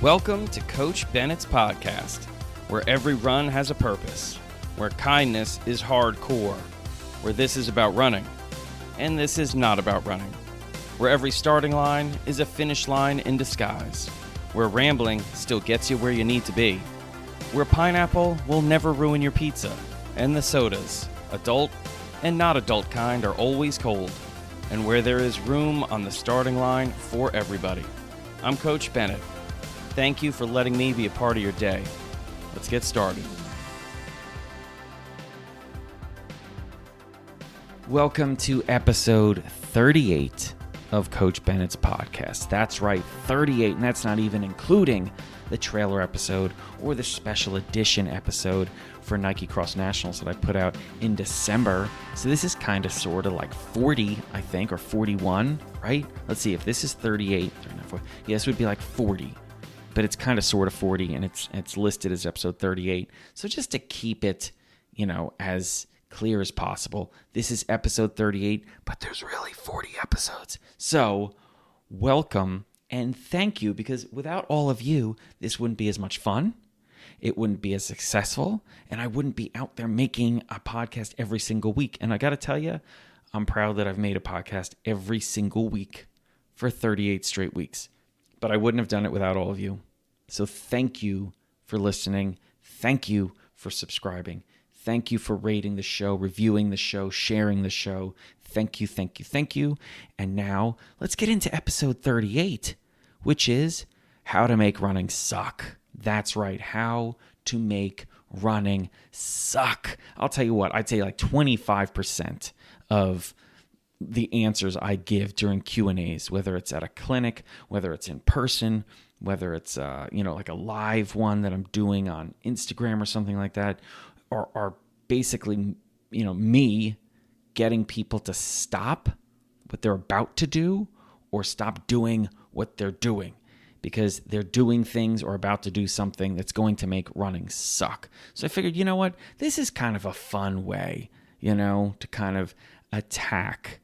Welcome to Coach Bennett's podcast, where every run has a purpose, where kindness is hardcore, where this is about running, and this is not about running, where every starting line is a finish line in disguise, where rambling still gets you where you need to be, where pineapple will never ruin your pizza, and the sodas, adult and not adult kind, are always cold, and where there is room on the starting line for everybody. I'm Coach Bennett. Thank you for letting me be a part of your day. Let's get started. Welcome to episode 38 of Coach Bennett's podcast. That's right, 38, and that's not even including the trailer episode or the special edition episode for Nike Cross Nationals that I put out in December. So this is kind of sort of like 40, I think, or 41, right? Let's see, if this is 38, 39, 40, yeah, this would be like 40. But it's kind of sort of 40, and it's listed as episode 38. So just to keep it, as clear as possible, this is episode 38, but there's really 40 episodes. So welcome and thank you, because without all of you, this wouldn't be as much fun. It wouldn't be as successful, and I wouldn't be out there making a podcast every single week. And I got to tell you, I'm proud that I've made a podcast every single week for 38 straight weeks. But I wouldn't have done it without all of you. So thank you for listening. Thank you for subscribing. Thank you for rating the show, reviewing the show, sharing the show. Thank you, thank you, thank you. And now let's get into episode 38, which is how to make running suck. That's right, how to make running suck. I'll tell you what, I'd say like 25% of the answers I give during Q&As, whether it's at a clinic, whether it's in person, whether it's like a live one that I'm doing on Instagram or something like that, are basically me getting people to stop what they're about to do or stop doing what they're doing, because they're doing things or about to do something that's going to make running suck. So I figured, you know what, this is kind of a fun way, to kind of attack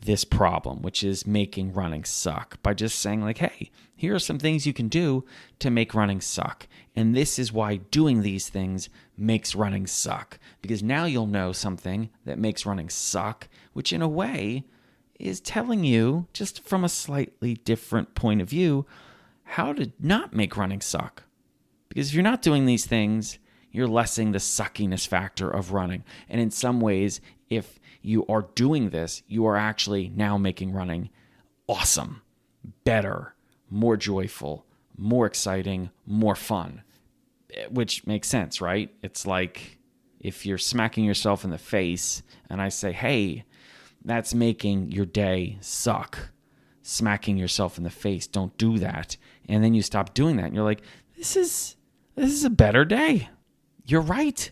this problem, which is making running suck, by just saying like, hey, here are some things you can do to make running suck. And this is why doing these things makes running suck. Because now you'll know something that makes running suck, which in a way is telling you, just from a slightly different point of view, how to not make running suck. Because if you're not doing these things, you're lessening the suckiness factor of running. And in some ways, if you are doing this, you are actually now making running awesome, better, more joyful, more exciting, more fun, which makes sense, right? It's like if you're smacking yourself in the face and I say, hey, that's making your day suck. Smacking yourself in the face, don't do that. And then you stop doing that and you're like, this is a better day. You're right.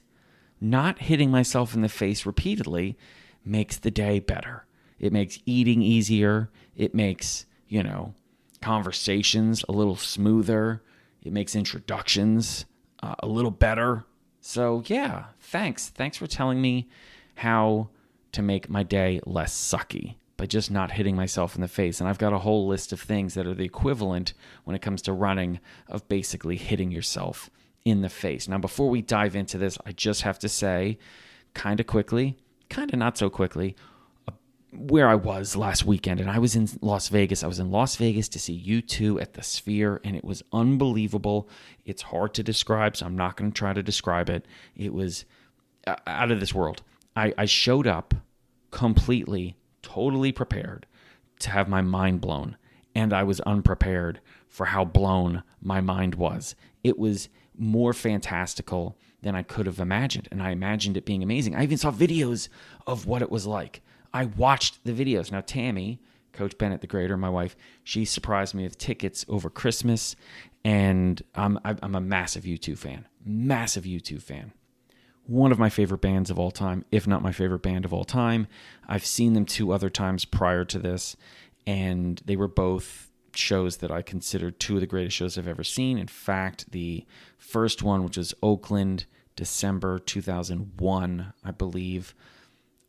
Not hitting myself in the face repeatedly makes the day better. It makes eating easier. It makes, conversations a little smoother. It makes introductions a little better. So yeah, thanks. Thanks for telling me how to make my day less sucky by just not hitting myself in the face. And I've got a whole list of things that are the equivalent when it comes to running of basically hitting yourself in the face. Now, before we dive into this, I just have to say, kind of quickly, kind of not so quickly, where I was last weekend. And I was in Las Vegas. I was in Las Vegas to see U2 at the Sphere, and it was unbelievable. It's hard to describe, so I'm not going to try to describe it. It was out of this world. I showed up completely, totally prepared to have my mind blown, and I was unprepared for how blown my mind was. It was more fantastical than I could have imagined, and I imagined it being amazing. I even saw videos of what it was like. I watched the videos. Now, Tammy, Coach Bennett the Greater, my wife, she surprised me with tickets over Christmas, and I'm a massive U2 fan. Massive U2 fan. One of my favorite bands of all time, if not my favorite band of all time. I've seen them 2 other times prior to this, and they were both shows that I considered 2 of the greatest shows I've ever seen. In fact, the first one, which was Oakland, December 2001, I believe,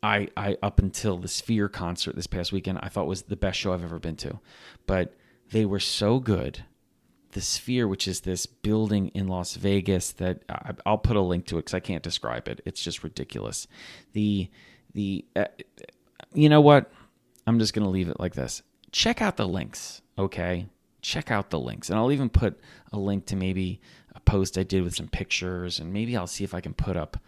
I up until the Sphere concert this past weekend, I thought was the best show I've ever been to. But they were so good the Sphere, which is this building in Las Vegas that I'll put a link to it because I can't describe it. It's just ridiculous. You know what? I'm just going to leave it like this. Check out the links, okay? Check out the links. And I'll even put a link to maybe a post I did with some pictures, and maybe I'll see if I can put up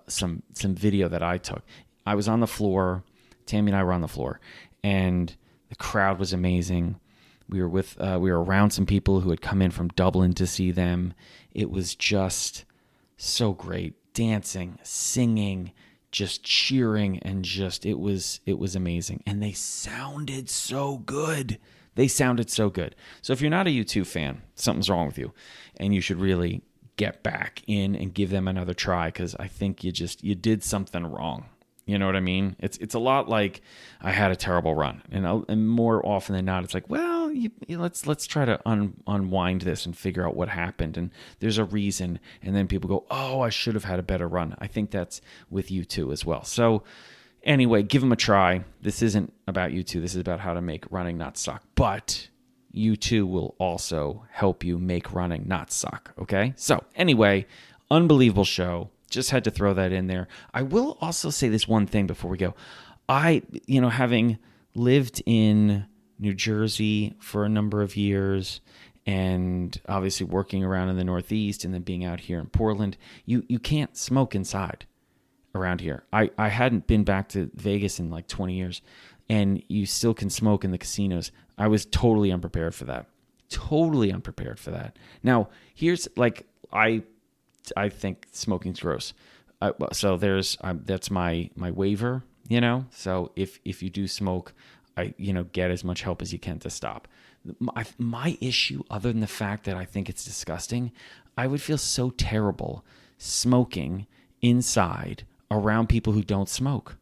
some video that I took. I was on the floor. Tammy and I were on the floor, and the crowd was amazing. We were around some people who had come in from Dublin to see them. It was just so great. Dancing, singing, just cheering, and it was amazing. And they sounded so good. So if you're not a U2 fan, something's wrong with you, and you should really get back in and give them another try, because I think you did something wrong. You know what I mean? It's a lot like I had a terrible run, and more often than not, it's like, well, let's try to unwind this and figure out what happened, and there's a reason, and then people go, oh, I should have had a better run. I think that's with U2 as well. So anyway, give them a try. This isn't about U2. This is about how to make running not suck, but U2 will also help you make running not suck. Okay? So anyway, unbelievable show. Just had to throw that in there. I will also say this one thing before we go. Having lived in New Jersey for a number of years, and obviously working around in the Northeast, and then being out here in Portland, you can't smoke inside around here. I hadn't been back to Vegas in like 20 years, and you still can smoke in the casinos. I was totally unprepared for that. Now, here's like, I think smoking's gross. So that's my waiver, So if you do smoke, get as much help as you can to stop. My issue, other than the fact that I think it's disgusting, I would feel so terrible smoking inside around people who don't smoke,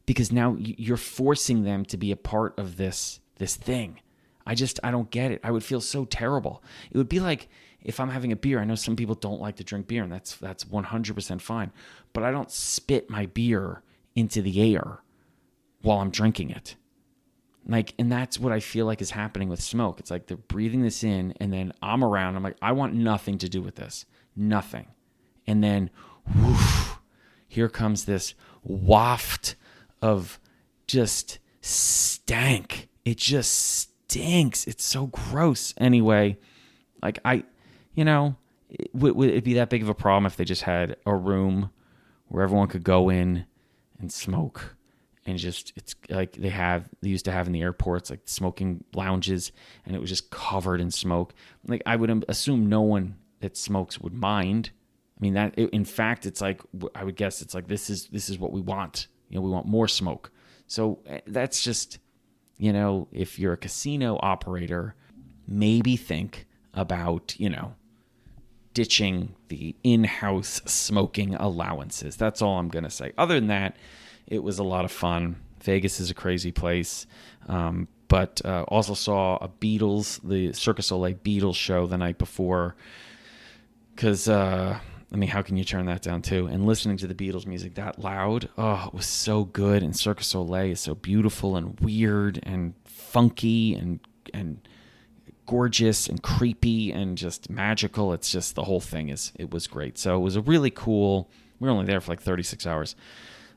because now you're forcing them to be a part of this thing. I don't get it. I would feel so terrible. It would be like if I'm having a beer. I know some people don't like to drink beer, and that's 100% fine. But I don't spit my beer into the air while I'm drinking it. And that's what I feel like is happening with smoke. It's like they're breathing this in, and then I'm around. I'm like, I want nothing to do with this. Nothing. And then, whoosh, here comes this waft of just stank. It just stinks. It's so gross. Anyway, would it be that big of a problem if they just had a room where everyone could go in and smoke, and it's like they used to have in the airports, like smoking lounges, and it was just covered in smoke. Like, I would assume no one that smokes would mind. I mean, in fact, it's like, I would guess it's like, this is what we want. We want more smoke. So that's just, if you're a casino operator, maybe think about, ditching the in-house smoking allowances. That's all I'm going to say. Other than that, it was a lot of fun. Vegas is a crazy place. But also saw the Cirque du Soleil Beatles show the night before. Because, how can you turn that down too? And listening to the Beatles music that loud, it was so good. And Cirque du Soleil is so beautiful and weird and funky and gorgeous and creepy and just magical. It's just, the whole thing it was great. So it was a really cool, we were only there for like 36 hours.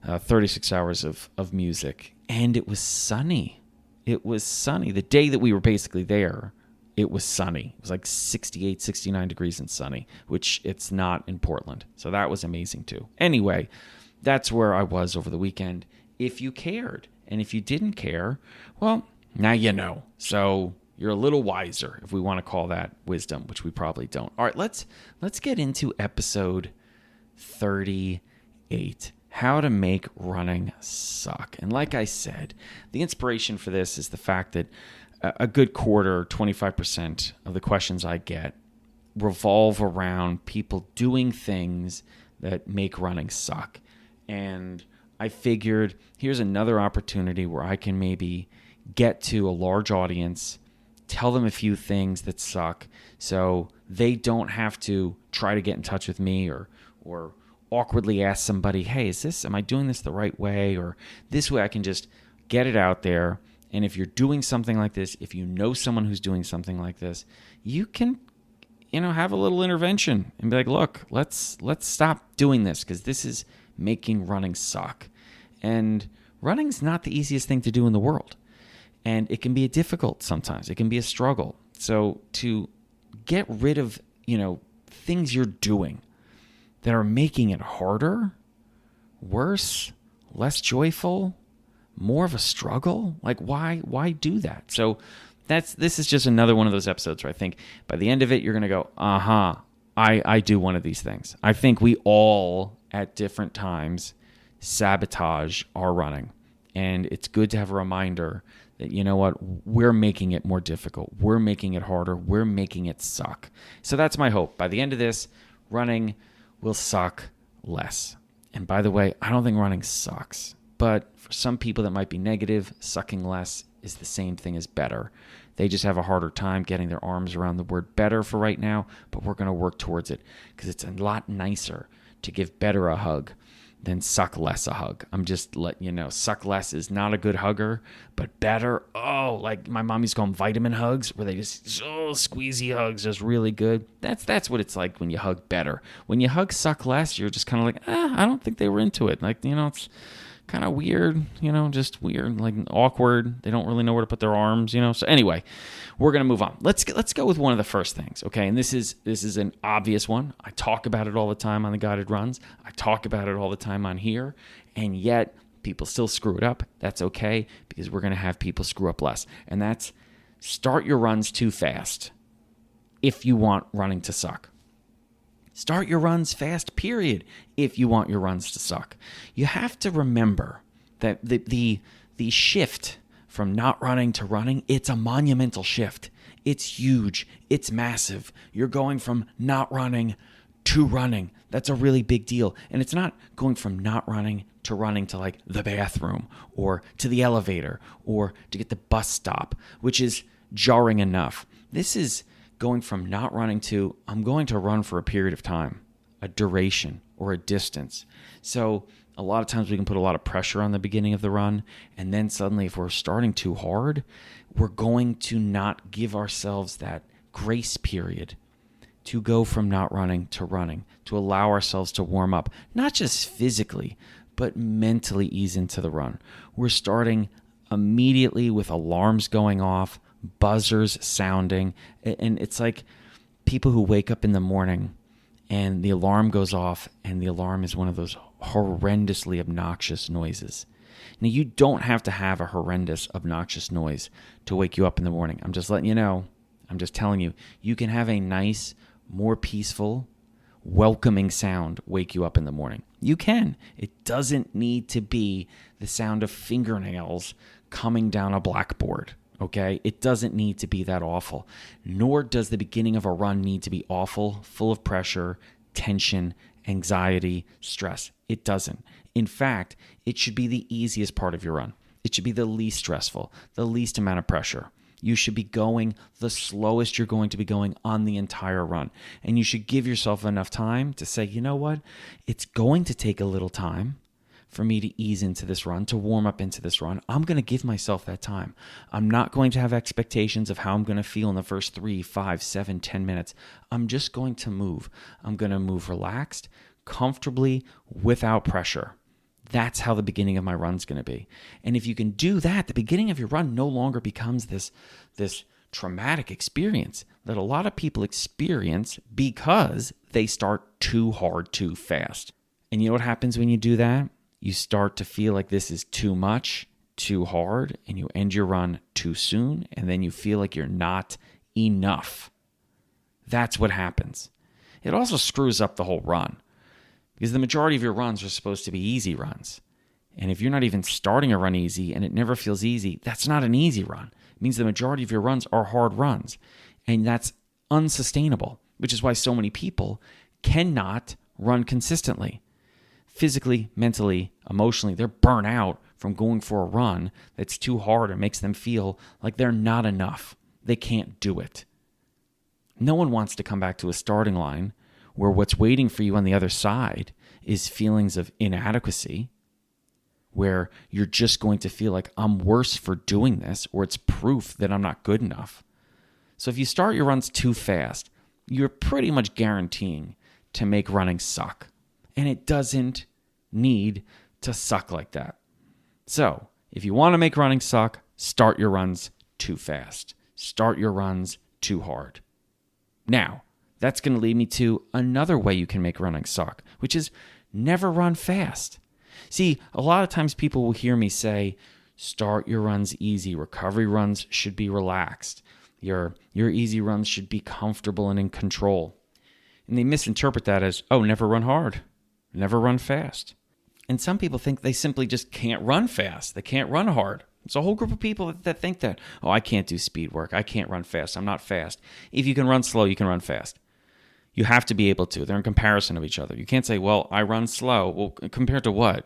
36 hours of music, and it was sunny. The day that we were basically there, it was sunny. It was like 68, 69 degrees and sunny, which it's not in Portland. So that was amazing too. Anyway, that's where I was over the weekend. If you cared, and if you didn't care, well, now you know. So you're a little wiser, if we want to call that wisdom, which we probably don't. All right, let's get into episode 38. How to make running suck. And like I said, the inspiration for this is the fact that a good quarter, 25% of the questions I get revolve around people doing things that make running suck. And I figured, here's another opportunity where I can maybe get to a large audience, tell them a few things that suck, so they don't have to try to get in touch with me or awkwardly ask somebody, hey, am I doing this the right way? Or this way I can just get it out there, And if you're doing something like this, if you know someone who's doing something like this, you can, have a little intervention and be like, look, let's stop doing this because this is making running suck. And running's not the easiest thing to do in the world. And it can be difficult sometimes. It can be a struggle. So to get rid of, things you're doing that are making it harder, worse, less joyful, more of a struggle, like why do that? So this is just another one of those episodes where I think by the end of it, you're going to go, I do one of these things. I think we all at different times sabotage our running. And it's good to have a reminder that, we're making it more difficult. We're making it harder. We're making it suck. So that's my hope. By the end of this, running will suck less. And by the way, I don't think running sucks. But for some people that might be negative, sucking less is the same thing as better. They just have a harder time getting their arms around the word better for right now, but we're going to work towards it because it's a lot nicer to give better a hug than suck less a hug. I'm just letting you know, suck less is not a good hugger, but better, like my mom used to call them vitamin hugs, where they just, squeezy hugs, just really good. That's what it's like when you hug better. When you hug suck less, you're just kind of like, I don't think they were into it. Like, it's kind of weird, just weird, like awkward. They don't really know where to put their arms, So anyway, we're going to move on. Let's go with one of the first things, okay? And this is an obvious one. I talk about it all the time on the guided runs. I talk about it all the time on here, and yet people still screw it up. That's okay, because we're going to have people screw up less. And that's start your runs too fast if you want running to suck. Start your runs fast, period, if you want your runs to suck. You have to remember that the shift from not running to running, it's a monumental shift. It's huge. It's massive. You're going from not running to running. That's a really big deal. And it's not going from not running to like the bathroom or to the elevator or to get the bus stop, which is jarring enough. This is going from not running to, I'm going to run for a period of time, a duration or a distance. So a lot of times we can put a lot of pressure on the beginning of the run, and then suddenly if we're starting too hard, we're going to not give ourselves that grace period to go from not running, to allow ourselves to warm up, not just physically, but mentally ease into the run. We're starting immediately with alarms going off, buzzers sounding, and it's like people who wake up in the morning and the alarm goes off, and the alarm is one of those horrendously obnoxious noises. Now, you don't have to have a horrendous, obnoxious noise to wake you up in the morning. I'm just letting you know. I'm just telling you. You can have a nice, more peaceful, welcoming sound wake you up in the morning. You can. It doesn't need to be the sound of fingernails coming down a blackboard. Okay, it doesn't need to be that awful, nor does the beginning of a run need to be awful, full of pressure, tension, anxiety, stress. It doesn't. In fact, it should be the easiest part of your run. It should be the least stressful, the least amount of pressure. You should be going the slowest you're going to be going on the entire run. And you should give yourself enough time to say, you know what? It's going to take a little time for me to ease into this run, to warm up into this run. I'm going to give myself that time. I'm not going to have expectations of how I'm going to feel in the first 3, 5, 7, 10 minutes. I'm just going to move. I'm going to move relaxed, comfortably, without pressure. That's how the beginning of my run's going to be. And if you can do that, the beginning of your run no longer becomes this traumatic experience that a lot of people experience because they start too hard too fast. And you know what happens when you do that? You start to feel like this is too much, too hard, and you end your run too soon, and then you feel like you're not enough. That's what happens. It also screws up the whole run because the majority of your runs are supposed to be easy runs. And if you're not even starting a run easy and it never feels easy, that's not an easy run. It means the majority of your runs are hard runs, and that's unsustainable, which is why so many people cannot run consistently. Physically, mentally, emotionally, they're burnt out from going for a run that's too hard and makes them feel like they're not enough. They can't do it. No one wants to come back to a starting line where what's waiting for you on the other side is feelings of inadequacy. where you're just going to feel like I'm worse for doing this, or it's proof that I'm not good enough. So if you start your runs too fast, you're pretty much guaranteeing to make running suck. And it doesn't need to suck like that. So if you want to make running suck, start your runs too fast. Start your runs too hard. Now, that's going to lead me to another way you can make running suck, which is never run fast. See, a lot of times people will hear me say, start your runs easy. Recovery runs should be relaxed. Your easy runs should be comfortable and in control. And they misinterpret that as, oh, never run hard, never run fast. And some people think they simply just can't run fast. They can't run hard. It's a whole group of people that think that, oh, I can't do speed work. I can't run fast. I'm not fast. If you can run slow, you can run fast. You have to be able to. They're in comparison of each other. You can't say, well, I run slow. Well, compared to what?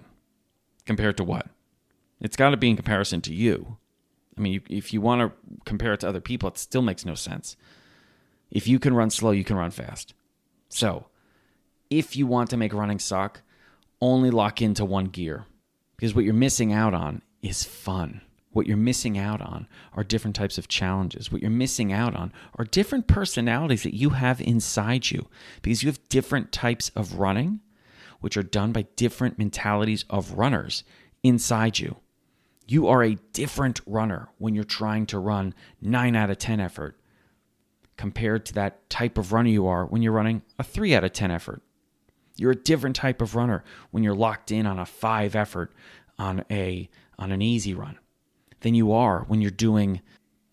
Compared to what? It's got to be in comparison to you. I mean, if you want to compare it to other people, it still makes no sense. If you can run slow, you can run fast. So, if you want to make running suck, only lock into one gear. Because what you're missing out on is fun. What you're missing out on are different types of challenges. What you're missing out on are different personalities that you have inside you. Because you have different types of running, which are done by different mentalities of runners inside you. You are a different runner when you're trying to run 9 out of 10 effort compared to that type of runner you are when you're running a 3 out of 10 effort. You're a different type of runner when you're locked in on a 5 effort on an easy run than you are when you're doing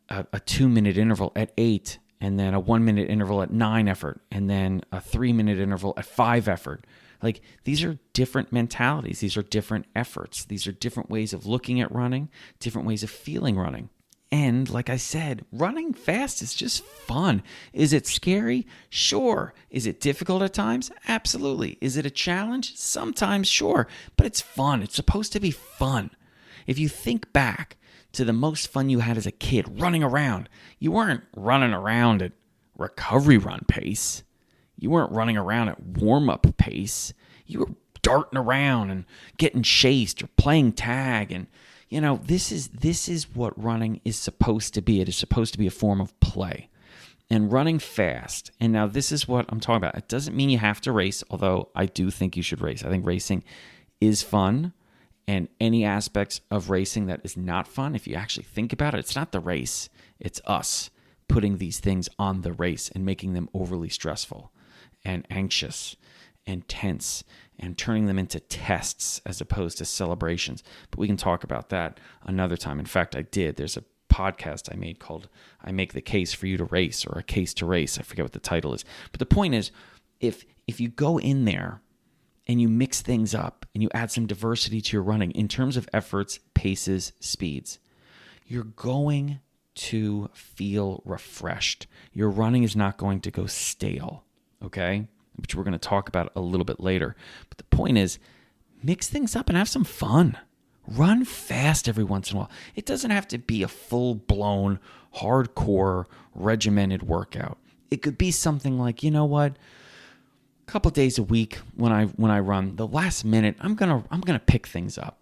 a 2-minute interval at 8 and then a 1-minute interval at 9 effort and then a 3-minute interval at 5 effort. Like, these are different mentalities. These are different efforts. These are different ways of looking at running, different ways of feeling running. And like I said, running fast is just fun. Is it scary? Sure. Is it difficult at times? Absolutely. Is it a challenge? Sometimes, sure. But it's fun. It's supposed to be fun. If you think back to the most fun you had as a kid running around, you weren't running around at recovery run pace. You weren't running around at warm-up pace. You were darting around and getting chased or playing tag. And, you know, this is what running is supposed to be. It is supposed to be a form of play. And running fast, and now this is what I'm talking about. It doesn't mean you have to race, although I do think you should race. I think racing is fun. And any aspects of racing that is not fun, if you actually think about it, it's not the race. It's us putting these things on the race and making them overly stressful and anxious and tense and turning them into tests as opposed to celebrations. But we can talk about that another time. In fact, I did. There's a podcast I made called I Make the Case for You to Race, or A Case to Race. I forget what the title is. But the point is, if you go in there and you mix things up and you add some diversity to your running in terms of efforts, paces, speeds, you're going to feel refreshed. Your running is not going to go stale. Okay, which we're going to talk about a little bit later. But the point is, mix things up and have some fun. Run fast every once in a while. It doesn't have to be a full-blown, hardcore, regimented workout. It could be something like, you know what? A couple days a week when I run, the last minute, I'm gonna pick things up.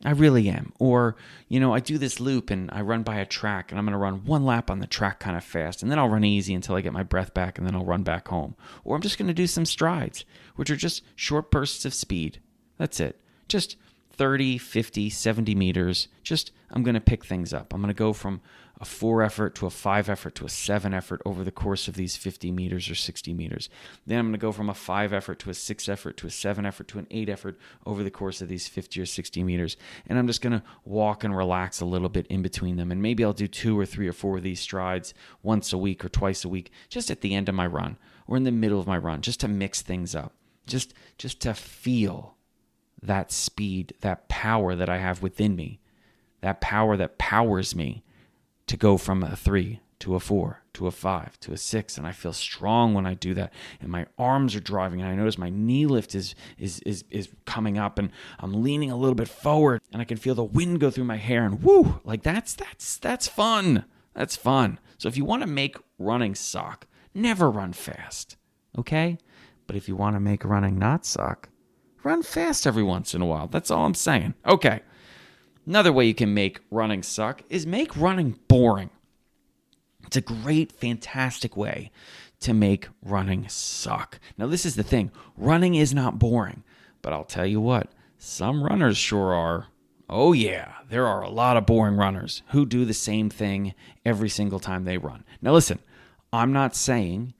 I really am. Or, you know, I do this loop and I run by a track and I'm going to run one lap on the track kind of fast, and then I'll run easy until I get my breath back, and then I'll run back home. Or I'm just going to do some strides, which are just short bursts of speed. That's it. Just 30, 50, 70 meters. Just, I'm going to pick things up. I'm going to go from a 4 effort to a 5 effort to a 7 effort over the course of these 50 meters or 60 meters. Then I'm going to go from a 5 effort to a 6 effort to a 7 effort to an 8 effort over the course of these 50 or 60 meters. And I'm just going to walk and relax a little bit in between them. And maybe I'll do 2 or 3 or 4 of these strides once a week or twice a week, just at the end of my run or in the middle of my run, just to mix things up, just to feel that speed, that power that I have within me, that power that powers me to go from a 3 to a 4 to a 5 to a 6, and I feel strong when I do that, and my arms are driving, and I notice my knee lift is coming up, and I'm leaning a little bit forward, and I can feel the wind go through my hair, and woo, like that's fun. That's fun. So if you want to make running suck, never run fast, okay? But if you want to make running not suck, Run fast every once in a while. That's all I'm saying. Okay. Another way you can make running suck is make running boring. It's a great, fantastic way to make running suck. Now, this is the thing. Running is not boring. But I'll tell you what, some runners sure are. Oh yeah, there are a lot of boring runners who do the same thing every single time they run. Now listen, I'm not saying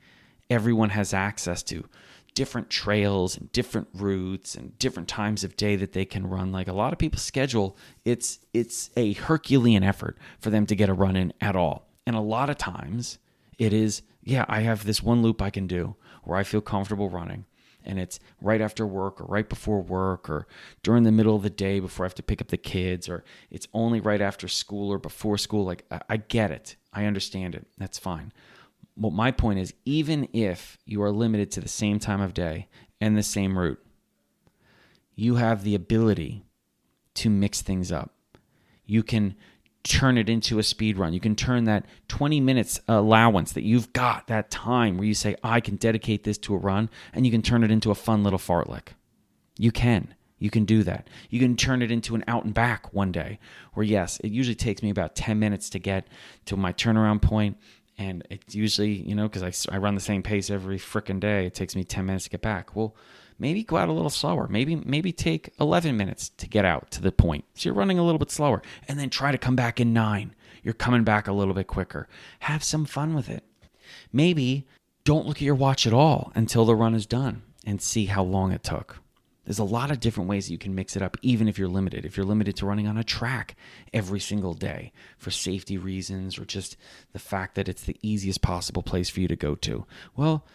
everyone has access to different trails and different routes and different times of day that they can run. Like a lot of people's schedule, it's a Herculean effort for them to get a run in at all. And a lot of times it is, I have this one loop I can do where I feel comfortable running. And it's right after work or right before work or during the middle of the day before I have to pick up the kids, or it's only right after school or before school. Like, I get it. I understand it. That's fine. Well, my point is, even if you are limited to the same time of day and the same route, you have the ability to mix things up. You can turn it into a speed run. You can turn that 20 minutes allowance that you've got, that time where you say, I can dedicate this to a run, and you can turn it into a fun little fartlek. You can do that. You can turn it into an out and back one day where, yes, it usually takes me about 10 minutes to get to my turnaround point. And it's usually, because I run the same pace every frickin' day, it takes me 10 minutes to get back. Well, maybe go out a little slower. Maybe take 11 minutes to get out to the point. So you're running a little bit slower. And then try to come back in 9. You're coming back a little bit quicker. Have some fun with it. Maybe don't look at your watch at all until the run is done and see how long it took. There's a lot of different ways that you can mix it up, even if you're limited. If you're limited to running on a track every single day for safety reasons or just the fact that it's the easiest possible place for you to go to, well,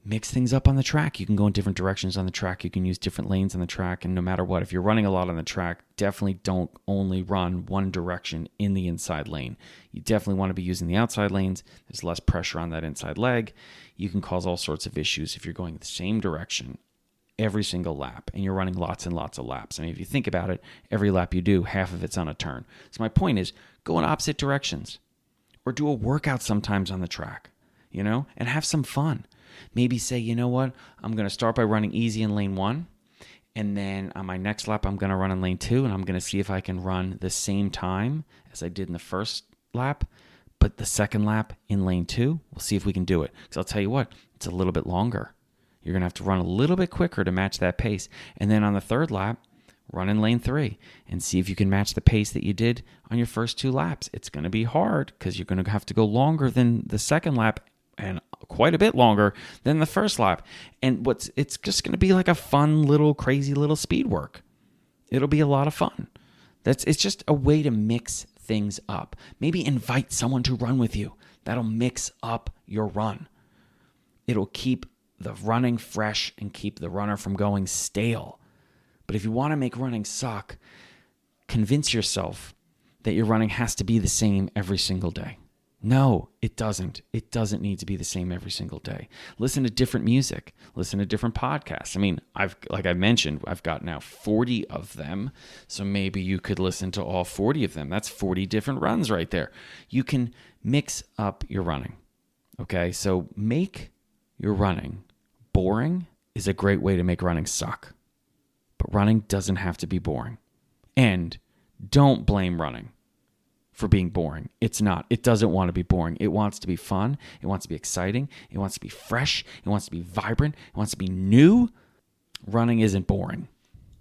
mix things up on the track. You can go in different directions on the track. You can use different lanes on the track. And no matter what, if you're running a lot on the track, definitely don't only run one direction in the inside lane. You definitely want to be using the outside lanes. There's less pressure on that inside leg. You can cause all sorts of issues if you're going the same direction every single lap and you're running lots and lots of laps. I mean, if you think about it, every lap you do, half of it's on a turn. So my point is, go in opposite directions or do a workout sometimes on the track, and have some fun. Maybe say, you know what, I'm going to start by running easy in lane 1, and then on my next lap, I'm going to run in lane 2, and I'm going to see if I can run the same time as I did in the first lap, but the second lap in lane 2, we'll see if we can do it. Because I'll tell you what, it's a little bit longer. You're going to have to run a little bit quicker to match that pace. And then on the third lap, run in lane 3 and see if you can match the pace that you did on your first 2 laps. It's going to be hard because you're going to have to go longer than the second lap and quite a bit longer than the first lap. And it's just going to be like a fun little crazy little speed work. It'll be a lot of fun. It's just a way to mix things up. Maybe invite someone to run with you. That'll mix up your run. It'll keep the running fresh and keep the runner from going stale. But if you want to make running suck, convince yourself that your running has to be the same every single day. No, it doesn't. It doesn't need to be the same every single day. Listen to different music. Listen to different podcasts. I mean, like I mentioned, I've got now 40 of them. So maybe you could listen to all 40 of them. That's 40 different runs right there. You can mix up your running. Okay, so make your running boring is a great way to make running suck. But running doesn't have to be boring. And don't blame running for being boring. It's not. It doesn't want to be boring. It wants to be fun. It wants to be exciting. It wants to be fresh. It wants to be vibrant. It wants to be new. Running isn't boring.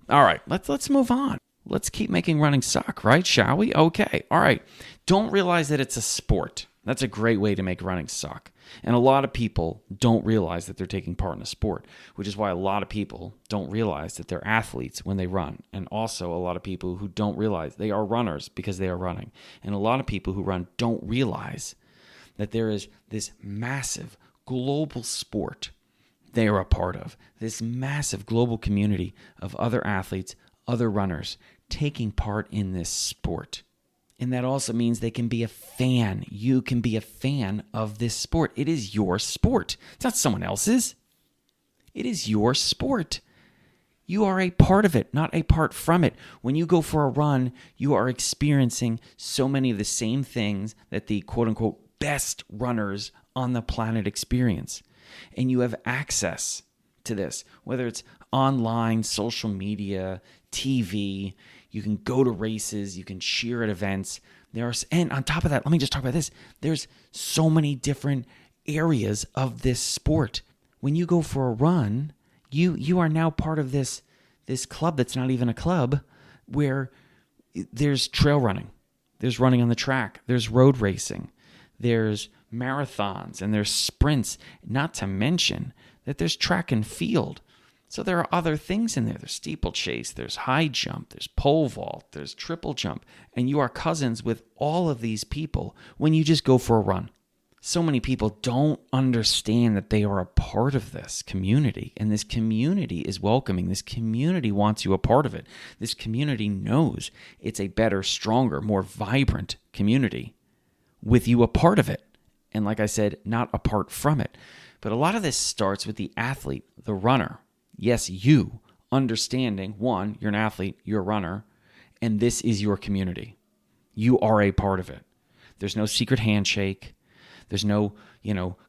All right, let's move on. Let's keep making running suck, right? Shall we? Okay. All right. Don't realize that it's a sport. That's a great way to make running suck. And a lot of people don't realize that they're taking part in a sport, which is why a lot of people don't realize that they're athletes when they run. And also a lot of people who don't realize they are runners because they are running. And a lot of people who run don't realize that there is this massive global sport they are a part of, this massive global community of other athletes, other runners taking part in this sport. And that also means they can be a fan. You can be a fan of this sport. It is your sport. It's not someone else's. It is your sport. You are a part of it, not a part from it. When you go for a run, you are experiencing so many of the same things that the quote-unquote best runners on the planet experience. And you have access to this, whether it's online, social media, TV, you can go to races, you can cheer at events. And on top of that, let me just talk about this. There's so many different areas of this sport. When you go for a run, you are now part of this club that's not even a club, where there's trail running, there's running on the track, there's road racing, there's marathons, and there's sprints, not to mention that there's track and field. So there are other things in there. There's steeplechase, there's high jump, there's pole vault, there's triple jump, and you are cousins with all of these people when you just go for a run. So many people don't understand that they are a part of this community, and this community is welcoming. This community wants you a part of it. This community knows it's a better, stronger, more vibrant community with you a part of it. And like I said, not apart from it. But a lot of this starts with the athlete, the runner. Yes, you understanding, one, you're an athlete, you're a runner, and this is your community. You are a part of it. There's no secret handshake. There's no,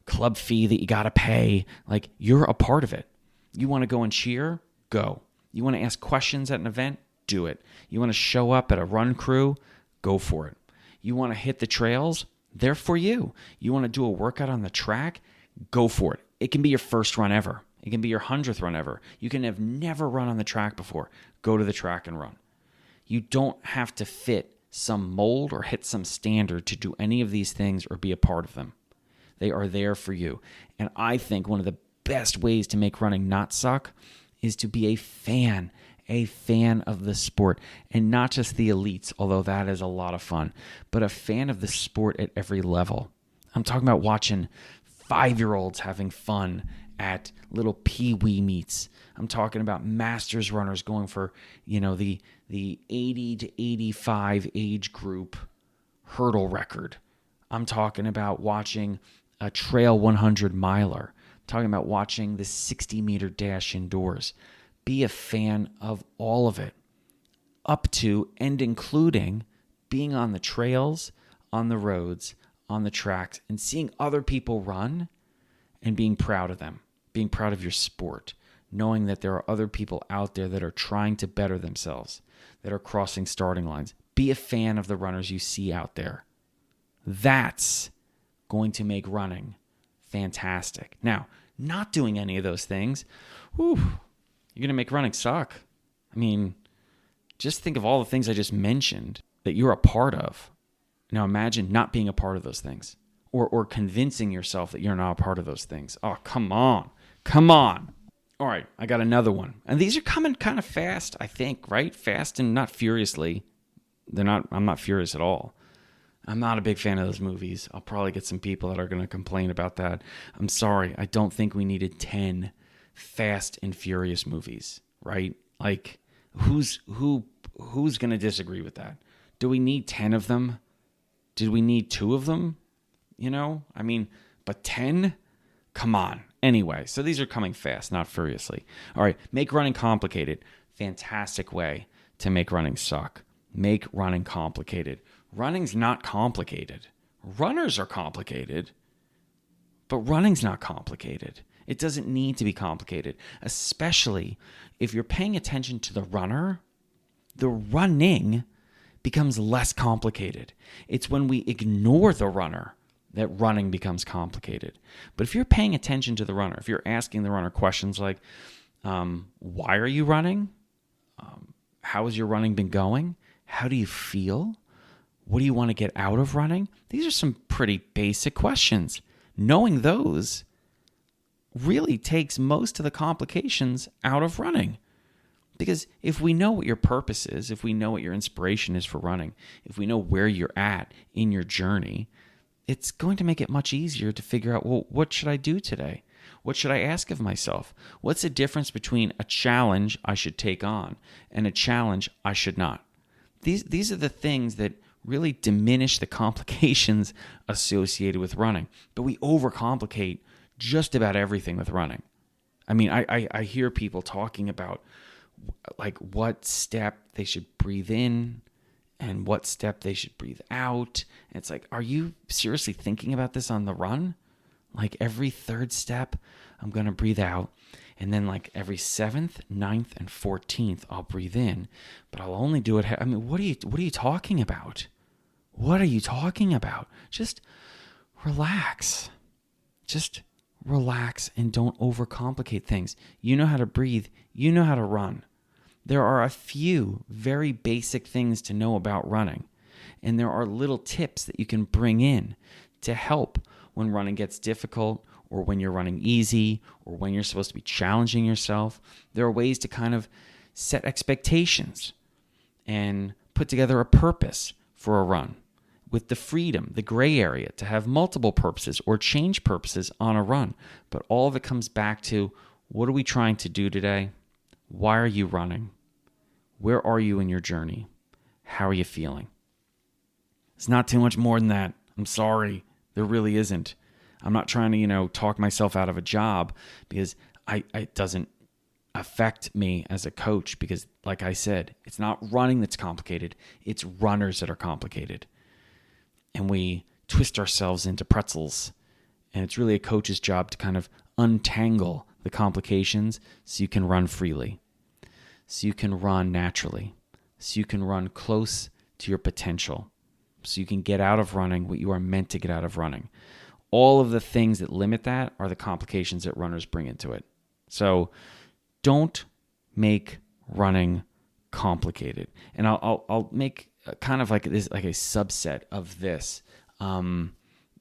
club fee that you got to pay. Like, you're a part of it. You want to go and cheer? Go. You want to ask questions at an event? Do it. You want to show up at a run crew? Go for it. You want to hit the trails? They're for you. You want to do a workout on the track? Go for it. It can be your first run ever. It can be your 100th run ever. You can have never run on the track before. Go to the track and run. You don't have to fit some mold or hit some standard to do any of these things or be a part of them. They are there for you. And I think one of the best ways to make running not suck is to be a fan of the sport, and not just the elites, although that is a lot of fun, but a fan of the sport at every level. I'm talking about watching 5-year-olds having fun at little pee-wee meets. I'm talking about masters runners going for, the 80 to 85 age group hurdle record. I'm talking about watching a trail 100 miler. I'm talking about watching the 60-meter dash indoors. Be a fan of all of it, up to and including being on the trails, on the roads, on the tracks, and seeing other people run and being proud of them, being proud of your sport, knowing that there are other people out there that are trying to better themselves, that are crossing starting lines. Be a fan of the runners you see out there. That's going to make running fantastic. Now, not doing any of those things, you're going to make running suck. I mean, just think of all the things I just mentioned that you're a part of. Now imagine not being a part of those things, or convincing yourself that you're not a part of those things. Oh, come on. All right, I got another one. And these are coming kind of fast, I think, right? Fast and not furiously. I'm not furious at all. I'm not a big fan of those movies. I'll probably get some people that are going to complain about that. I'm sorry. I don't think we needed 10 Fast and Furious movies, right? Like, who's going to disagree with that? Do we need 10 of them? Did we need 2 of them? But 10? Come on. Anyway, so these are coming fast, not furiously. All right, make running complicated. Fantastic way to make running suck. Make running complicated. Running's not complicated. Runners are complicated, but running's not complicated. It doesn't need to be complicated, especially if you're paying attention to the runner. The running becomes less complicated. It's when we ignore the runner that running becomes complicated. But if you're paying attention to the runner, if you're asking the runner questions like, why are you running? How has your running been going? How do you feel? What do you want to get out of running? These are some pretty basic questions. Knowing those really takes most of the complications out of running. Because if we know what your purpose is, if we know what your inspiration is for running, if we know where you're at in your journey, it's going to make it much easier to figure out, well, what should I do today? What should I ask of myself? What's the difference between a challenge I should take on and a challenge I should not? These are the things that really diminish the complications associated with running. But we overcomplicate just about everything with running. I mean, I hear people talking about like what step they should breathe in and what step they should breathe out. And it's like, are you seriously thinking about this on the run? Like every third step, I'm going to breathe out. And then like every 7th, 9th, and 14th, I'll breathe in, but I'll only do it. I mean, what are you talking about? What are you talking about? Just relax. Just relax and don't overcomplicate things. You know how to breathe. You know how to run. There are a few very basic things to know about running. And there are little tips that you can bring in to help when running gets difficult, or when you're running easy, or when you're supposed to be challenging yourself. There are ways to kind of set expectations and put together a purpose for a run with the freedom, the gray area to have multiple purposes or change purposes on a run. But all of it comes back to, what are we trying to do today? Why are you running? Where are you in your journey? How are you feeling? It's not too much more than that. I'm sorry. There really isn't. I'm not trying to, talk myself out of a job, because it doesn't affect me as a coach, because like I said, it's not running that's complicated. It's runners that are complicated. And we twist ourselves into pretzels. And it's really a coach's job to kind of untangle the complications so you can run freely, so you can run naturally, so you can run close to your potential, so you can get out of running what you are meant to get out of running. All of the things that limit that are the complications that runners bring into it. So don't make running complicated. And I'll make kind of like this, like a subset of this,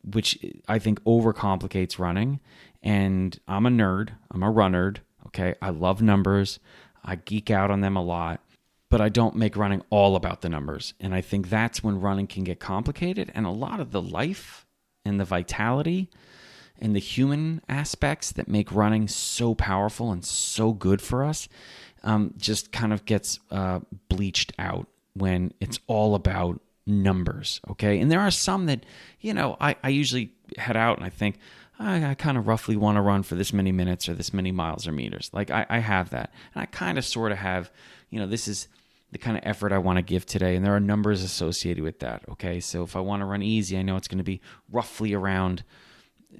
which I think overcomplicates running. And I'm a nerd. I'm a runner. Okay, I love numbers. I geek out on them a lot, but I don't make running all about the numbers. And I think that's when running can get complicated. And a lot of the life and the vitality and the human aspects that make running so powerful and so good for us just kind of gets bleached out when it's all about numbers, okay? And there are some that, I usually head out and I think, I kind of roughly want to run for this many minutes or this many miles or meters. Like I have that. And I kind of sort of have, this is the kind of effort I want to give today. And there are numbers associated with that, okay? So if I want to run easy, I know it's going to be roughly around,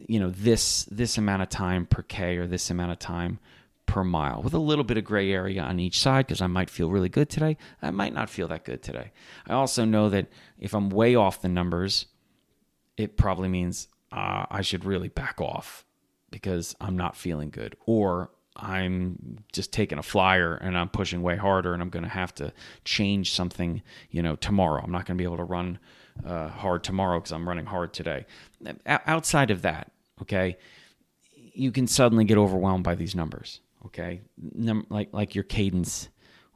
this amount of time per K or this amount of time per mile, with a little bit of gray area on each side, because I might feel really good today. I might not feel that good today. I also know that if I'm way off the numbers, it probably means I should really back off because I'm not feeling good, or I'm just taking a flyer and I'm pushing way harder and I'm going to have to change something, tomorrow. I'm not going to be able to run hard tomorrow because I'm running hard today. Outside of that, okay, you can suddenly get overwhelmed by these numbers, okay? Like your cadence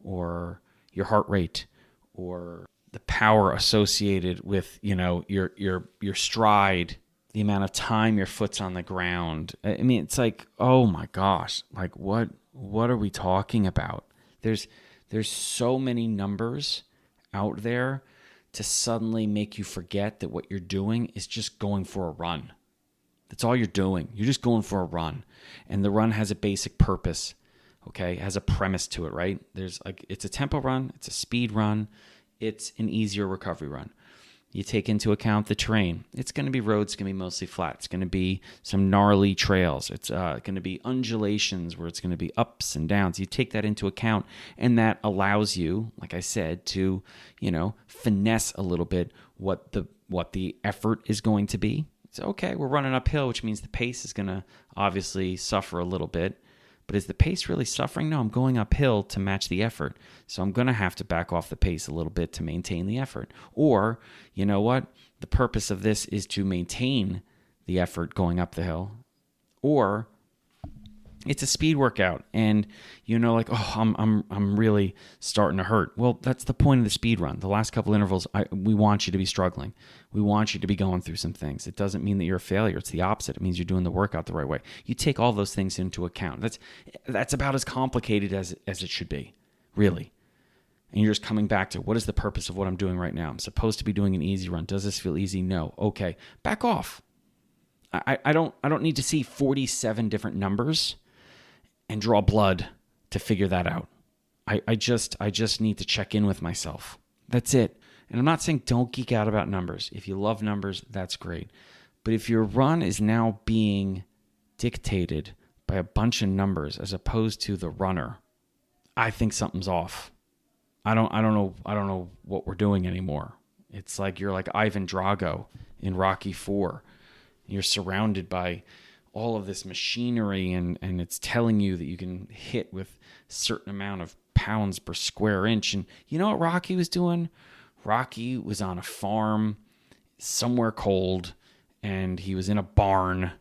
or your heart rate or the power associated with, your stride, the amount of time your foot's on the ground. I mean, it's like, oh my gosh, like what are we talking about? There's so many numbers out there to suddenly make you forget that what you're doing is just going for a run. That's all you're doing. You're just going for a run. And the run has a basic purpose, okay? It has a premise to it, right? It's a tempo run, it's a speed run, it's an easier recovery run. You take into account the terrain. It's going to be roads, it's going to be mostly flat. It's going to be some gnarly trails. It's going to be undulations where it's going to be ups and downs. You take that into account, and that allows you, like I said, to, finesse a little bit what the effort is going to be. It's okay, we're running uphill, which means the pace is going to obviously suffer a little bit. But is the pace really suffering? No, I'm going uphill to match the effort. So I'm going to have to back off the pace a little bit to maintain the effort. Or, you know what? The purpose of this is to maintain the effort going up the hill. Or it's a speed workout and I'm really starting to hurt. Well, that's the point of the speed run. The last couple intervals, we want you to be struggling. We want you to be going through some things. It doesn't mean that you're a failure. It's the opposite. It means you're doing the workout the right way. You take all those things into account. That's about as complicated as it should be, really. And you're just coming back to, what is the purpose of what I'm doing right now? I'm supposed to be doing an easy run. Does this feel easy? No. Okay, back off. I don't need to see 47 different numbers and draw blood to figure that out. I just need to check in with myself. That's it. And I'm not saying don't geek out about numbers. If you love numbers, that's great. But if your run is now being dictated by a bunch of numbers as opposed to the runner, I think something's off. I don't know what we're doing anymore. It's like you're like Ivan Drago in Rocky 4. You're surrounded by all of this machinery and it's telling you that you can hit with a certain amount of pounds per square inch. And you know what Rocky was doing? Rocky was on a farm somewhere cold, and he was in a barn,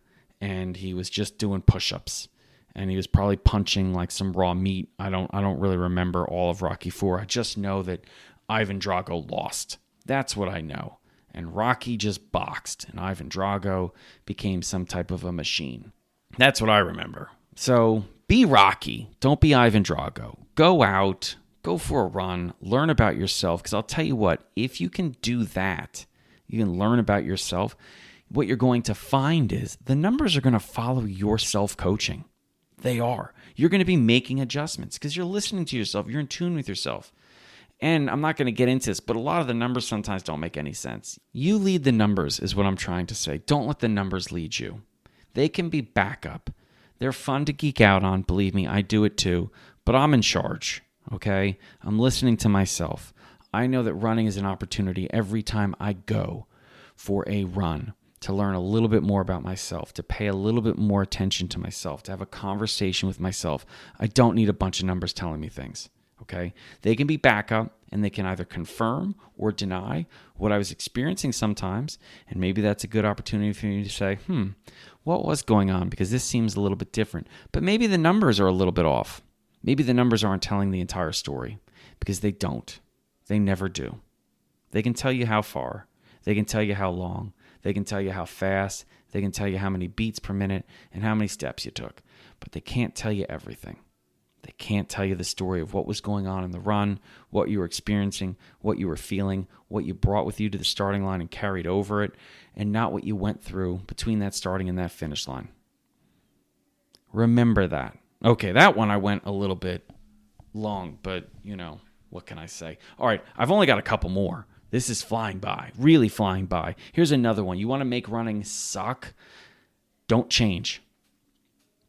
and he was just doing push-ups. And he was probably punching like some raw meat. I don't really remember all of Rocky 4. I just know that Ivan Drago lost. That's what I know. And Rocky just boxed, and Ivan Drago became some type of a machine. That's what I remember. So be Rocky. Don't be Ivan Drago. Go out, go for a run, learn about yourself. Because I'll tell you what, if you can do that, you can learn about yourself, what you're going to find is the numbers are going to follow your self-coaching. They are. You're going to be making adjustments because you're listening to yourself. You're in tune with yourself. And I'm not going to get into this, but a lot of the numbers sometimes don't make any sense. You lead the numbers is what I'm trying to say. Don't let the numbers lead you. They can be backup. They're fun to geek out on. Believe me, I do it too. But I'm in charge, okay? I'm listening to myself. I know that running is an opportunity every time I go for a run to learn a little bit more about myself, to pay a little bit more attention to myself, to have a conversation with myself. I don't need a bunch of numbers telling me things. Okay, they can be backup, and they can either confirm or deny what I was experiencing sometimes, and maybe that's a good opportunity for you to say, what was going on? Because this seems a little bit different. But maybe the numbers are a little bit off. Maybe the numbers aren't telling the entire story, because they don't. They never do. They can tell you how far. They can tell you how long. They can tell you how fast. They can tell you how many beats per minute and how many steps you took. But they can't tell you everything. They can't tell you the story of what was going on in the run, what you were experiencing, what you were feeling, what you brought with you to the starting line and carried over it, and not what you went through between that starting and that finish line. Remember that. Okay, that one I went a little bit long, but, what can I say? All right, I've only got a couple more. This is flying by, really flying by. Here's another one. You want to make running suck? Don't change.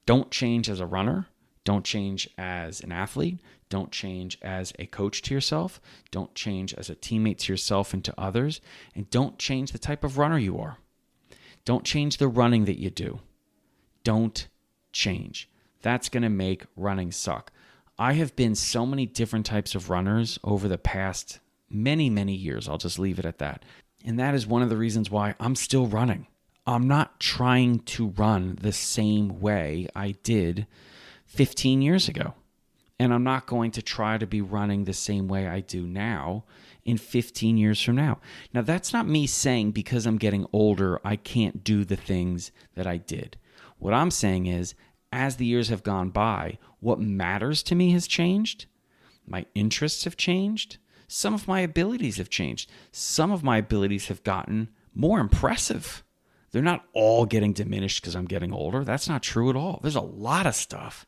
Don't change as a runner. Don't change as an athlete. Don't change as a coach to yourself. Don't change as a teammate to yourself and to others. And don't change the type of runner you are. Don't change the running that you do. Don't change. That's going to make running suck. I have been so many different types of runners over the past many, many years. I'll just leave it at that. And that is one of the reasons why I'm still running. I'm not trying to run the same way I did 15 years ago. And I'm not going to try to be running the same way I do now in 15 years from now. Now, that's not me saying because I'm getting older, I can't do the things that I did. What I'm saying is, as the years have gone by, what matters to me has changed. My interests have changed. Some of my abilities have changed. Some of my abilities have gotten more impressive. They're not all getting diminished because I'm getting older. That's not true at all. There's a lot of stuff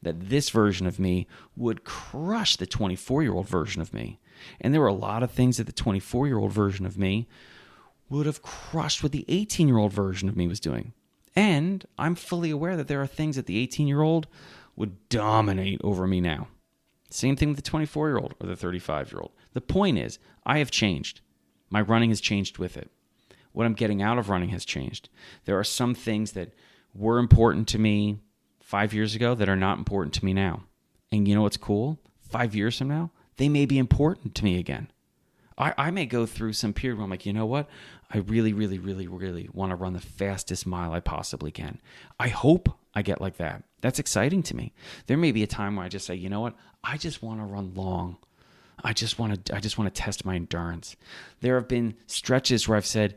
that this version of me would crush the 24-year-old version of me. And there were a lot of things that the 24-year-old version of me would have crushed what the 18-year-old version of me was doing. And I'm fully aware that there are things that the 18-year-old would dominate over me now. Same thing with the 24-year-old or the 35-year-old. The point is, I have changed. My running has changed with it. What I'm getting out of running has changed. There are some things that were important to me 5 years ago that are not important to me now. And you know what's cool? 5 years from now, they may be important to me again. I may go through some period where I'm like, you know what? I really, really, really, really want to run the fastest mile I possibly can. I hope I get like that. That's exciting to me. There may be a time where I just say, you know what? I just want to run long. I just want to test my endurance. There have been stretches where I've said,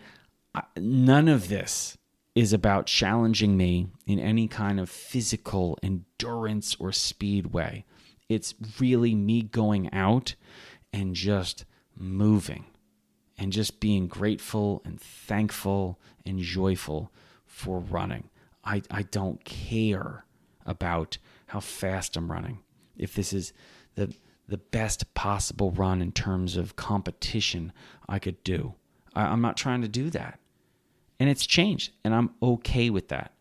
none of this is about challenging me in any kind of physical endurance or speed way. It's really me going out and just moving and just being grateful and thankful and joyful for running. I don't care about how fast I'm running. If this is the best possible run in terms of competition I could do, I'm not trying to do that. And it's changed, and I'm okay with that.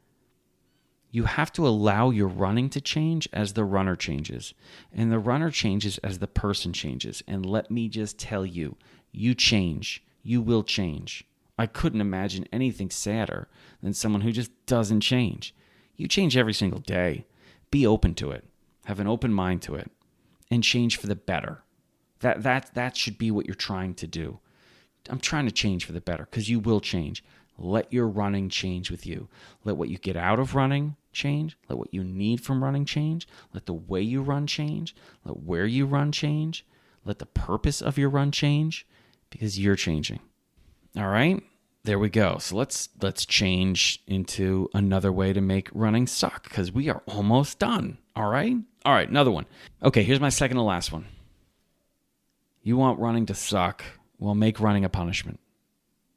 You have to allow your running to change as the runner changes. And the runner changes as the person changes. And let me just tell you, you change. You will change. I couldn't imagine anything sadder than someone who just doesn't change. You change every single day. Be open to it. Have an open mind to it. And change for the better. That should be what you're trying to do. I'm trying to change for the better because you will change. Let your running change with you. Let what you get out of running change. Let what you need from running change. Let the way you run change. Let where you run change. Let the purpose of your run change because you're changing. All right, there we go. So let's change into another way to make running suck because we are almost done. All right, another one. Okay, here's my second to last one. You want running to suck? Well, make running a punishment.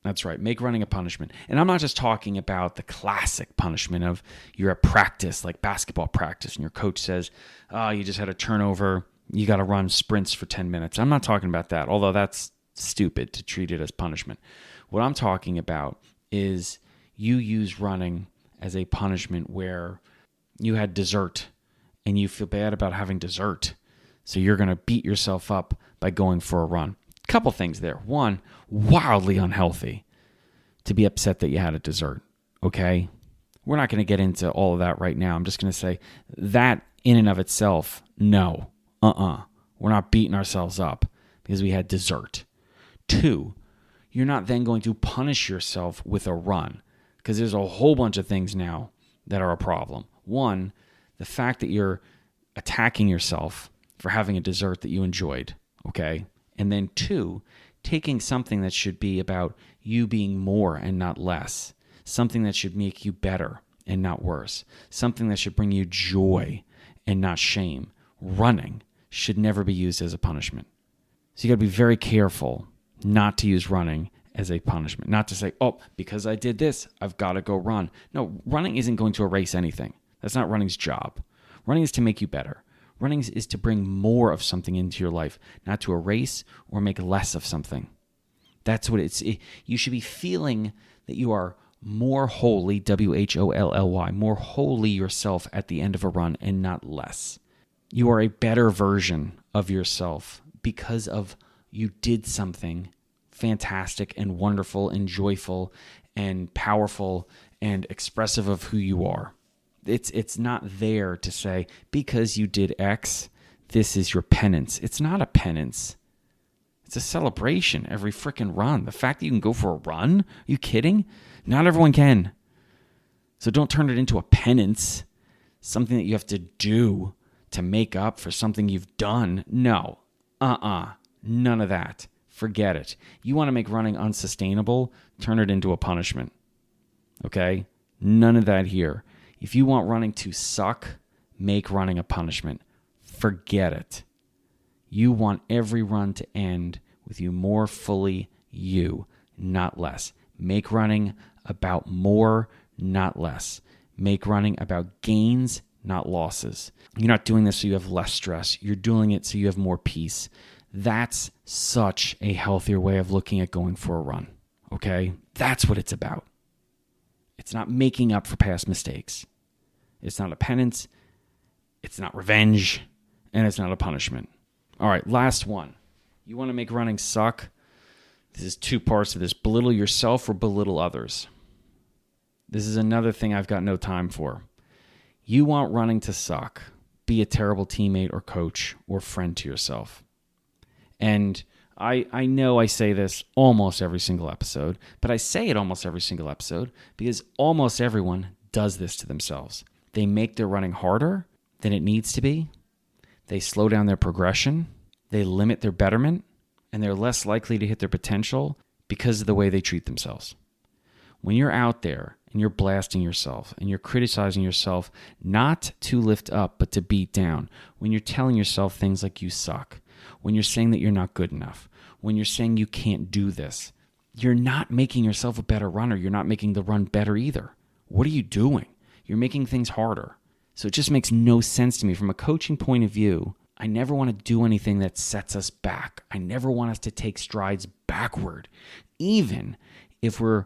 That's right, make running a punishment. And I'm not just talking about the classic punishment of you're at practice, like basketball practice, and your coach says, oh, you just had a turnover, you got to run sprints for 10 minutes. I'm not talking about that, although that's stupid to treat it as punishment. What I'm talking about is you use running as a punishment where you had dessert and you feel bad about having dessert. So you're going to beat yourself up by going for a run. Couple things there. One, wildly unhealthy to be upset that you had a dessert, okay? We're not going to get into all of that right now. I'm just going to say that in and of itself, no. We're not beating ourselves up because we had dessert. Two, you're not then going to punish yourself with a run because there's a whole bunch of things now that are a problem. One, the fact that you're attacking yourself for having a dessert that you enjoyed, okay? And then two, taking something that should be about you being more and not less, something that should make you better and not worse, something that should bring you joy and not shame. Running should never be used as a punishment. So you got to be very careful not to use running as a punishment, not to say, oh, because I did this, I've got to go run. No, running isn't going to erase anything. That's not running's job. Running is to make you better. Running is to bring more of something into your life, not to erase or make less of something. That's what you should be feeling that you are more wholly, WHOLLY, more wholly yourself at the end of a run and not less. You are a better version of yourself because of you did something fantastic and wonderful and joyful and powerful and expressive of who you are. It's not there to say, because you did X, this is your penance. It's not a penance. It's a celebration every freaking run. The fact that you can go for a run, are you kidding? Not everyone can. So don't turn it into a penance, something that you have to do to make up for something you've done. No. None of that. Forget it. You want to make running unsustainable, turn it into a punishment. Okay? None of that here. If you want running to suck, make running a punishment. Forget it. You want every run to end with you more fully you, not less. Make running about more, not less. Make running about gains, not losses. You're not doing this so you have less stress. You're doing it so you have more peace. That's such a healthier way of looking at going for a run, okay? That's what it's about. It's not making up for past mistakes. It's not a penance. It's not revenge. And it's not a punishment. All right, last one. You want to make running suck? This is two parts of this. Belittle yourself or belittle others. This is another thing I've got no time for. You want running to suck. Be a terrible teammate or coach or friend to yourself. And I know I say this almost every single episode, but I say it almost every single episode because almost everyone does this to themselves. They make their running harder than it needs to be. They slow down their progression. They limit their betterment, and they're less likely to hit their potential because of the way they treat themselves. When you're out there and you're blasting yourself and you're criticizing yourself not to lift up but to beat down, when you're telling yourself things like you suck, when you're saying that you're not good enough, when you're saying you can't do this, you're not making yourself a better runner. You're not making the run better either. What are you doing? You're making things harder. So it just makes no sense to me. From a coaching point of view, I never want to do anything that sets us back. I never want us to take strides backward, even if we're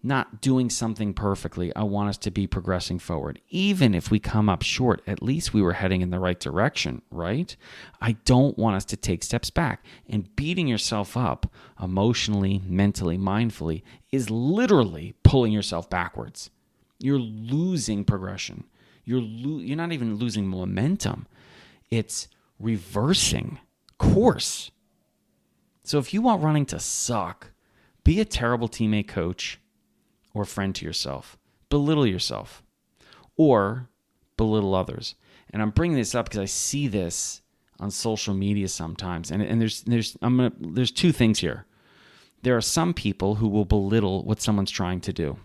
not doing something perfectly. I want us to be progressing forward. Even if we come up short, at least we were heading in the right direction, right? I don't want us to take steps back. And beating yourself up emotionally, mentally, mindfully is literally pulling yourself backwards. You're losing progression. You're not even losing momentum. It's reversing course. So if you want running to suck, be a terrible teammate, coach, or friend to yourself. Belittle yourself or belittle others. And I'm bringing this up because I see this on social media sometimes. And there's two things here. There are some people who will belittle what someone's trying to do.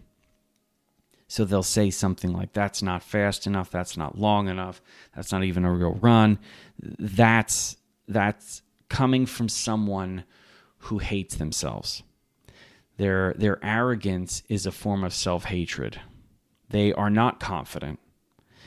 So they'll say something like, that's not fast enough, that's not long enough, that's not even a real run. That's coming from someone who hates themselves. Their arrogance is a form of self-hatred. They are not confident.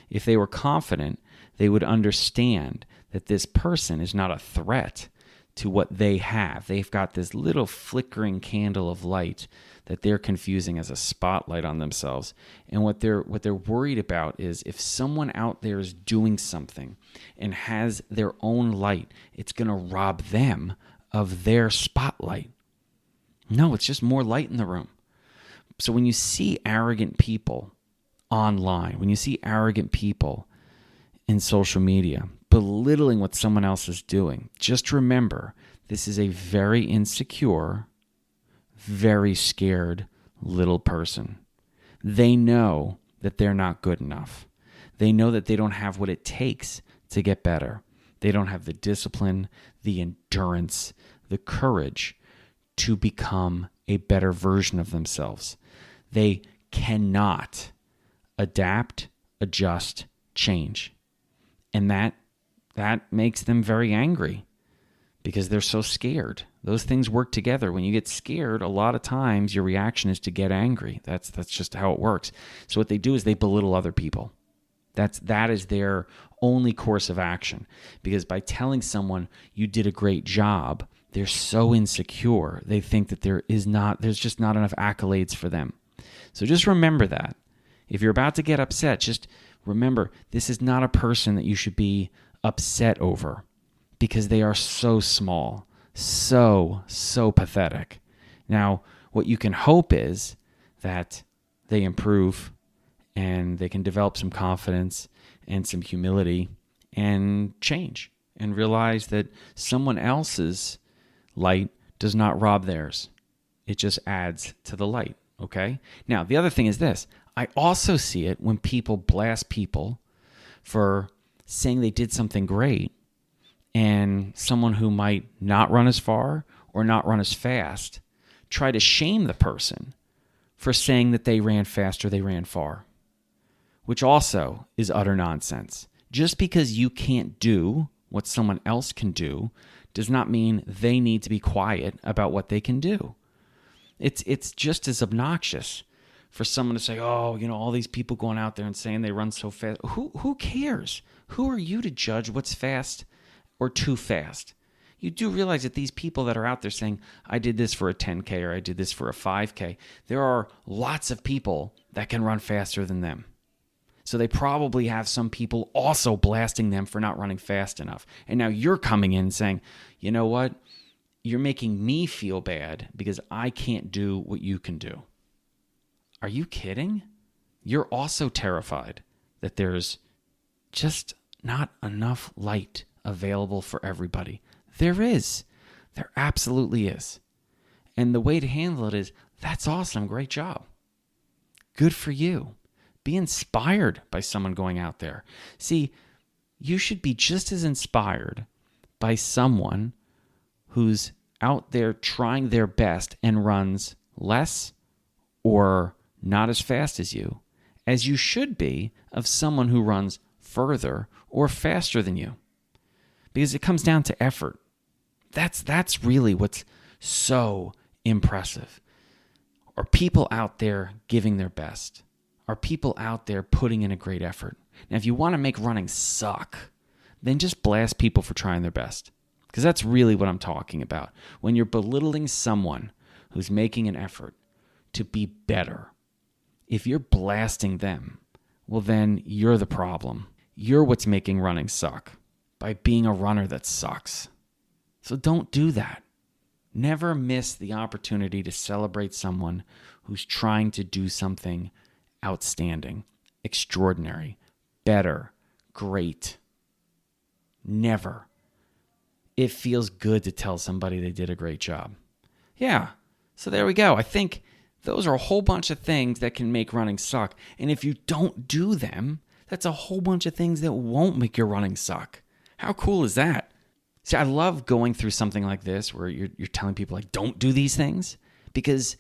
If they were confident, they would understand that this person is not a threat to what they have. They've got this little flickering candle of light that they're confusing as a spotlight on themselves. And what they're worried about is if someone out there is doing something and has their own light, it's going to rob them of their spotlight. No, it's just more light in the room. So when you see arrogant people online, when you see arrogant people in social media belittling what someone else is doing, just remember this is a very insecure, very scared little person. They know that they're not good enough. They know that they don't have what it takes to get better. They don't have the discipline, the endurance, the courage to become a better version of themselves. They cannot adapt, adjust, change. And that makes them very angry because they're so scared. Those things work together. When you get scared, a lot of times your reaction is to get angry. That's just how it works. So what they do is they belittle other people. That is their only course of action. Because by telling someone you did a great job, they're so insecure. They think that there's just not enough accolades for them. So just remember that. If you're about to get upset, just remember this is not a person that you should be upset over because they are so small, so pathetic. Now, what you can hope is that they improve and they can develop some confidence and some humility and change and realize that someone else's light does not rob theirs. It just adds to the light, okay? Now, the other thing is this. I also see it when people blast people for saying they did something great and someone who might not run as far or not run as fast try to shame the person for saying that they ran fast or they ran far, which also is utter nonsense. Just because you can't do what someone else can do does not mean they need to be quiet about what they can do. It's just as obnoxious for someone to say, oh, all these people going out there and saying they run so fast. Who cares? Who are you to judge what's fast or too fast? You do realize that these people that are out there saying, I did this for a 10K or I did this for a 5K, there are lots of people that can run faster than them. So they probably have some people also blasting them for not running fast enough. And now you're coming in saying, you know what? You're making me feel bad because I can't do what you can do. Are you kidding? You're also terrified that there's just not enough light available for everybody. There is. There absolutely is. And the way to handle it is, that's awesome. Great job. Good for you. Be inspired by someone going out there. See, you should be just as inspired by someone who's out there trying their best and runs less or not as fast as you should be of someone who runs further or faster than you. Because it comes down to effort. That's really what's so impressive. Are people out there giving their best? Are people out there putting in a great effort? Now, if you want to make running suck, then just blast people for trying their best. Because that's really what I'm talking about. When you're belittling someone who's making an effort, to be better. If you're blasting them, well, then you're the problem. You're what's making running suck by being a runner that sucks. So don't do that. Never miss the opportunity to celebrate someone who's trying to do something outstanding, extraordinary, better, great. Never. It feels good to tell somebody they did a great job. Yeah, so there we go. I think those are a whole bunch of things that can make running suck. And if you don't do them, that's a whole bunch of things that won't make your running suck. How cool is that? See, I love going through something like this where you're telling people, like, don't do these things, because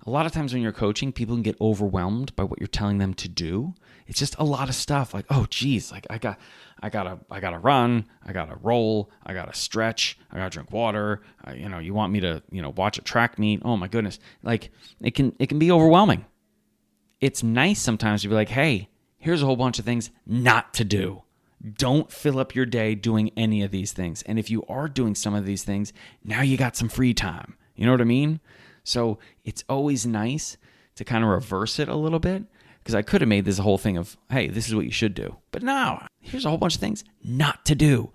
a lot of times when you're coaching, people can get overwhelmed by what you're telling them to do. It's just a lot of stuff. Like, oh, geez, like I gotta run, I gotta roll, I gotta stretch, I gotta drink water. You want me to, watch a track meet? Oh my goodness, like it can be overwhelming. It's nice sometimes to be like, hey, here's a whole bunch of things not to do. Don't fill up your day doing any of these things. And if you are doing some of these things, now you got some free time. You know what I mean? So it's always nice to kind of reverse it a little bit, because I could have made this a whole thing of, hey, this is what you should do. But no, here's a whole bunch of things not to do.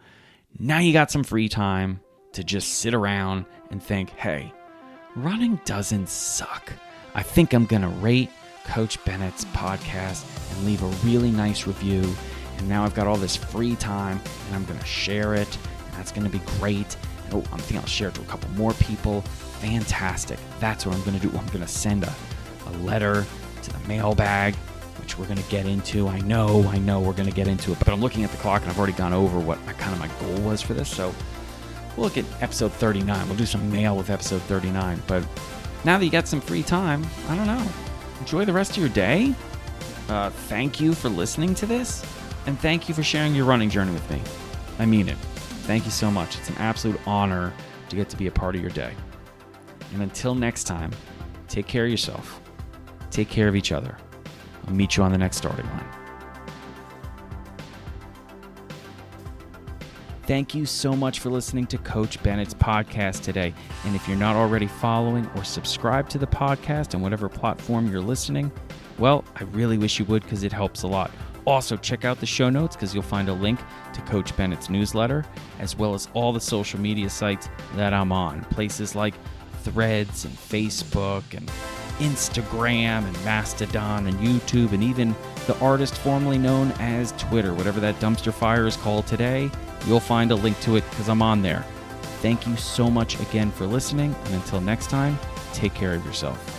Now you got some free time to just sit around and think, hey, running doesn't suck. I think I'm going to rate Coach Bennett's podcast and leave a really nice review. And now I've got all this free time, and I'm going to share it, and that's going to be great. And, I'm thinking I'll share it to a couple more people. Fantastic. That's what I'm going to do. I'm going to send a letter to the mailbag, which we're going to get into. I know we're going to get into it, but I'm looking at the clock, and I've already gone over what my goal was for this. So we'll look at episode 39. We'll do some mail with episode 39. But now that you got some free time, I don't know. Enjoy the rest of your day. Thank you for listening to this. And thank you for sharing your running journey with me. I mean it. Thank you so much. It's an absolute honor to get to be a part of your day. And until next time, take care of yourself. Take care of each other. I'll meet you on the next starting line. Thank you so much for listening to Coach Bennett's podcast today. And if you're not already following or subscribed to the podcast on whatever platform you're listening, well, I really wish you would, because it helps a lot. Also, check out the show notes, because you'll find a link to Coach Bennett's newsletter, as well as all the social media sites that I'm on. Places like Threads and Facebook and Instagram and Mastodon and YouTube, and even the artist formerly known as Twitter. Whatever that dumpster fire is called today, you'll find a link to it, because I'm on there. Thank you so much again for listening, and until next time, take care of yourself.